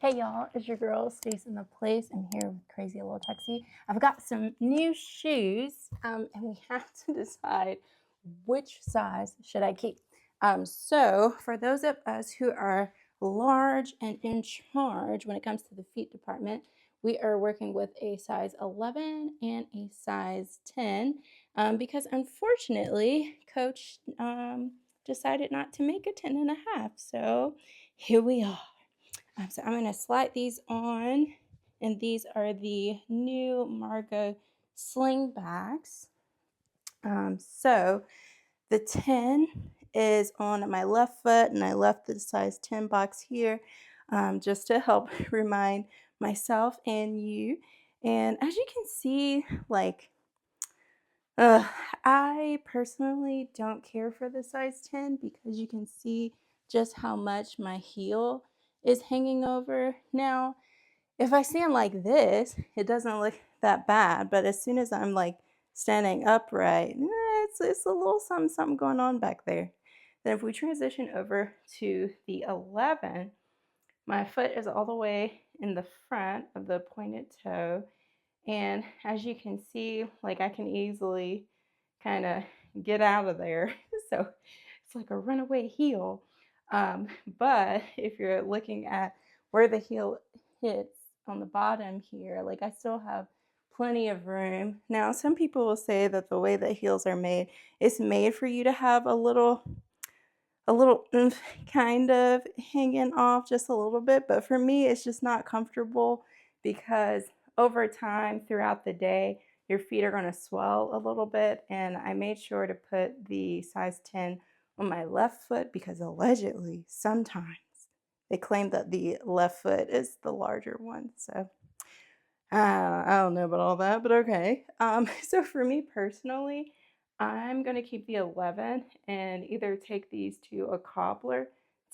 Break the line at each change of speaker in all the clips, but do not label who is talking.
Hey y'all, it's your girl StaceNthePlace. I'm here with Crazy Little Tuxie. I've got some new shoes, and we have to decide which size should I keep. So for those of us who are large and in charge when it comes to the feet department, we are working with a size 11 and a size 10 because unfortunately, Coach decided not to make a 10 and a half. So here we are. So I'm going to slide these on, and these are the new Margot Slingbacks. So the 10 is on my left foot, and I left the size 10 box here just to help remind myself and you. And as you can see, like, uh, I personally don't care for the size 10 because you can see just how much my heel is hanging over. Now, if I stand like this, it doesn't look that bad, but as soon as I'm like standing upright, it's a little something going on back there. Then if we transition over to the 11, my foot is all the way in the front of the pointed toe. And as you can see, like I can easily kind of get out of there. So it's like a runaway heel. But if you're looking at where the heel hits on the bottom here, like I still have plenty of room. Now, some people will say that the way that heels are made, it's made for you to have a little kind of hanging off just a little bit, but for me it's just not comfortable because over time throughout the day your feet are going to swell a little bit, and I made sure to put the size 10 on my left foot because allegedly sometimes they claim that the left foot is the larger one. So I don't know about all that, but okay. So for me personally, I'm going to keep the 11 and either take these to a cobbler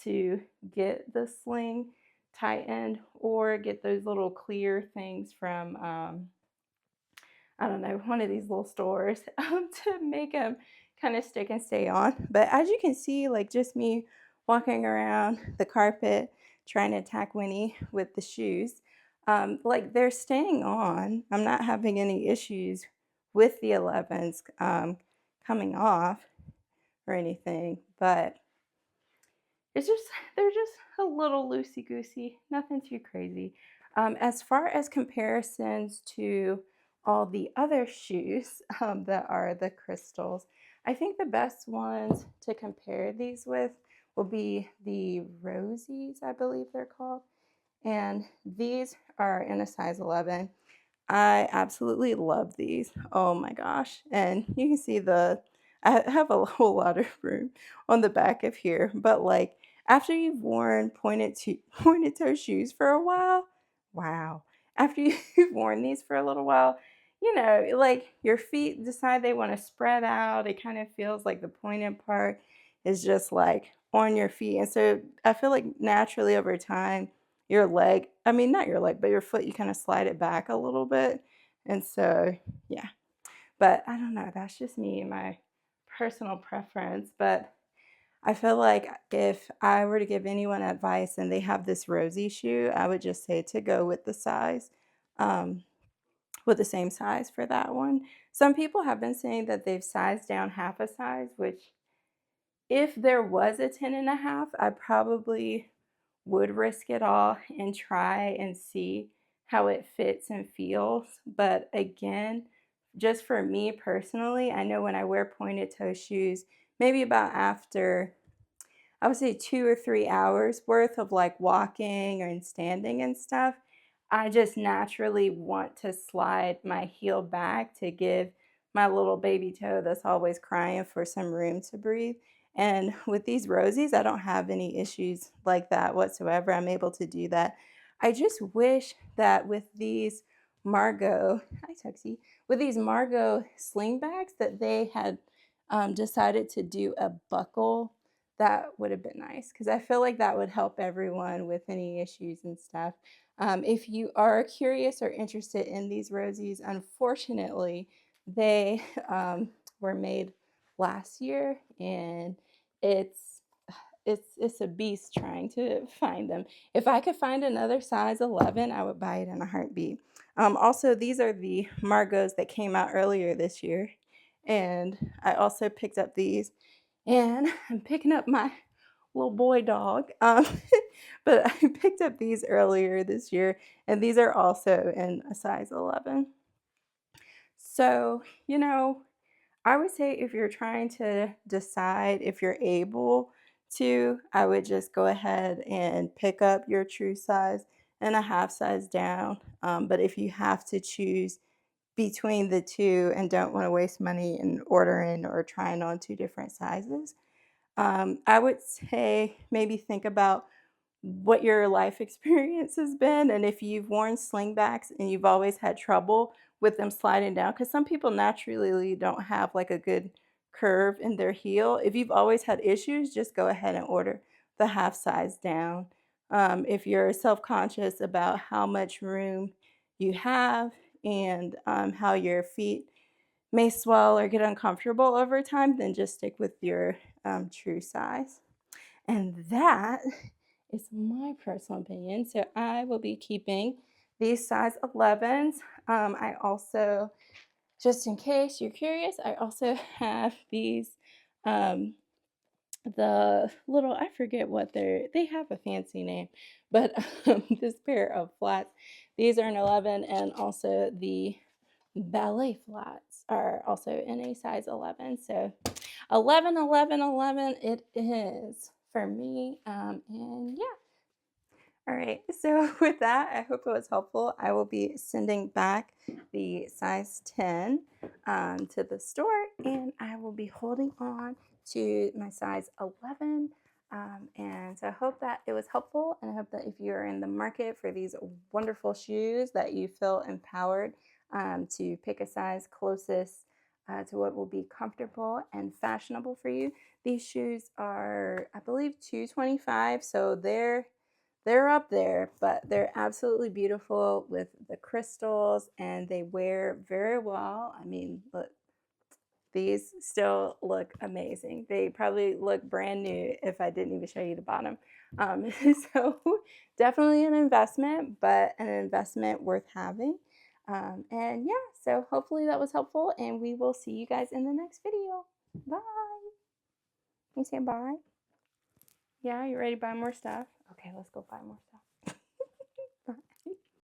to get the sling tightened or get those little clear things from, I don't know, one of these little stores to make them kind of stick and stay on. But as you can see, like just me walking around the carpet trying to attack Winnie with the shoes, like they're staying on. I'm not having any issues with the 11s coming off or anything, but they're just a little loosey goosey, nothing too crazy. As far as comparisons to all the other shoes that are the crystals, I think the best ones to compare these with will be the Rosies, I believe they're called. And these are in a size 11. I absolutely love these. Oh my gosh. And you can see I have a whole lot of room on the back of here, but like after you've worn pointed toe shoes for a while, wow. After you've worn these for a little while, like your feet decide they want to spread out. It kind of feels like the pointed part is just like on your feet. And so I feel like naturally over time, your leg, I mean, not your leg, but your foot, you kind of slide it back a little bit. And so, yeah. But I don't know. That's just me, my personal preference. But I feel like if I were to give anyone advice and they have this Rosie shoe, I would just say to go with the size, with the same size for that one. Some people have been saying that they've sized down half a size, which if there was a 10 and a half, I probably would risk it all and try and see how it fits and feels. But again, just for me personally, I know when I wear pointed toe shoes, maybe about after, I would say 2 or 3 hours worth of like walking and standing and stuff, I just naturally want to slide my heel back to give my little baby toe that's always crying for some room to breathe. And with these Rosies, I don't have any issues like that whatsoever. I'm able to do that. I just wish that with these hi Tuxie, with these Margot Slingbacks that they had decided to do a buckle. That would have been nice because I feel like that would help everyone with any issues and stuff. If you are curious or interested in these Rosies, unfortunately, they were made last year, and it's it's a beast trying to find them. If I could find another size 11, I would buy it in a heartbeat. Also, these are the Margaux that came out earlier this year, and I also picked up these, and I'm picking up my little boy dog. But I picked up these earlier this year, and these are also in a size 11. So, I would say if you're trying to decide if you're able to, I would just go ahead and pick up your true size and a half size down. But if you have to choose between the two and don't want to waste money in ordering or trying on two different sizes, I would say maybe think about what your life experience has been, and if you've worn slingbacks and you've always had trouble with them sliding down, because some people naturally don't have like a good curve in their heel. If you've always had issues, just go ahead and order the half size down. If you're self-conscious about how much room you have and how your feet may swell or get uncomfortable over time, then just stick with your true size. And that is my personal opinion. So I will be keeping these size 11s. I also, just in case you're curious, I also have these, the little, I forget what they have a fancy name, but this pair of flats, these are an 11, and also the ballet flats are also in a size 11. So 11, 11, 11 it is for me. And yeah. All right, so with that, I hope it was helpful. I will be sending back the size 10 to the store, and I will be holding on to my size 11. And so I hope that it was helpful, and I hope that if you're in the market for these wonderful shoes, that you feel empowered to pick a size closest to what will be comfortable and fashionable for you. These shoes are, I believe, $225, so they're up there, but they're absolutely beautiful with the crystals, and they wear very well. I mean, look, these still look amazing. They probably look brand new if I didn't even show you the bottom. So definitely an investment, but an investment worth having. And yeah, so hopefully that was helpful, and we will see you guys in the next video. Bye. Can you say bye? Yeah, you ready to buy more stuff? Okay, let's go buy more stuff.